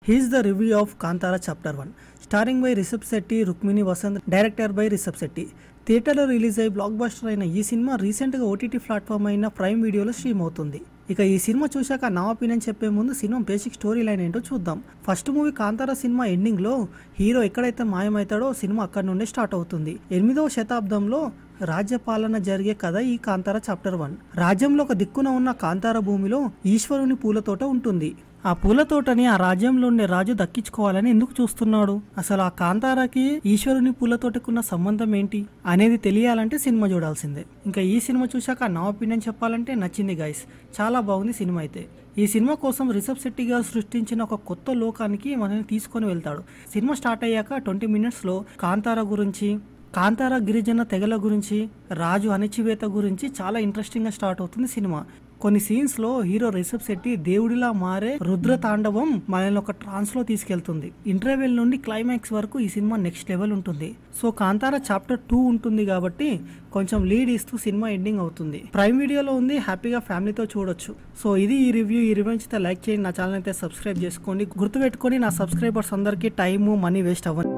Here's the review of Kantara Chapter 1. Starring by Rishabh Shetty, Rukmini Vasant, director by Rishabh Shetty. థియేటర్లో release అయ్యి block buster అయిన ఈ cinema రీసెంట్గా OTT platform అయిన prime వీడియోలో stream అవుతుంది. ఇక ఈ సినిమా చూశాక నా ఒపీనియన్ చెప్పే ముందు సినిమా బేసిక్ స్టోరీ లైన్ ఏంటో చూద్దాం. ఫస్ట్ మూవీ కాంతారా సినిమా ఎండింగ్లో హీరో ఎక్కడైతే మాయమవుతాడో సినిమా అక్కడ నుండే స్టార్ట్ అవుతుంది. 8వ శతాబ్దంలో రాజ్యపాలన జరిగే కథ ఈ కాంతారా చాప్టర్ 1. రాజ్యంలో ఒక దిక్కున ఉన్న కాంతారా భూమిలో ఈశ్వరుని పూల తోట ఉంటుంది. ఆ పూల తోటని ఆ రాజ్యంలో ఉండే రాజు దక్కించుకోవాలని ఎందుకు చూస్తున్నాడు, అసలు ఆ కాంతారాకి ఈశ్వరుని పూల తోటకున్న సంబంధం ఏంటి అనేది తెలియాలంటే సినిమా చూడాల్సిందే. ఇంకా ఈ సినిమా చూశాక నా ఒపీనియన్ చెప్పాలంటే నచ్చింది గైస్, చాలా బాగుంది సినిమా అయితే. ఈ సినిమా కోసం రిషబ్ శెట్టి గారు సృష్టించిన ఒక కొత్త లోకానికి మనల్ని తీసుకొని వెళ్తాడు. సినిమా స్టార్ట్ అయ్యాక 20 minutesలో కాంతారా గురించి, కాంతారా గిరిజన తెగల గురించి, రాజు అణచివేత గురించి చాలా ఇంట్రెస్టింగ్గా స్టార్ట్ అవుతుంది సినిమా. కొన్ని సీన్స్లో హీరో రిషబ్ శెట్టి దేవుడిలా మారే రుద్ర తాండవం మనల్ని ఒక ట్రాన్స్లో తీసుకెళ్తుంది. ఇంటర్వెల్ నుండి క్లైమాక్స్ వరకు ఈ సినిమా నెక్స్ట్ లెవెల్ ఉంటుంది. సో కాంతారా చాప్టర్ 2 ఉంటుంది కాబట్టి కొంచెం లీడ్ ఇస్తూ సినిమా ఎండింగ్ అవుతుంది. ప్రైమ్ వీడియోలో ఉంది, హ్యాపీగా ఫ్యామిలీతో చూడొచ్చు. సో ఇది ఈ రివ్యూ. ఈ రివ్యూ నచ్చితే లైక్ చేయండి, నా ఛానల్ అయితే సబ్స్క్రైబ్ చేసుకోండి. గుర్తుపెట్టుకొని నా సబ్స్క్రైబర్స్ అందరికీ టైము మనీ వేస్ట్ అవ్వదు.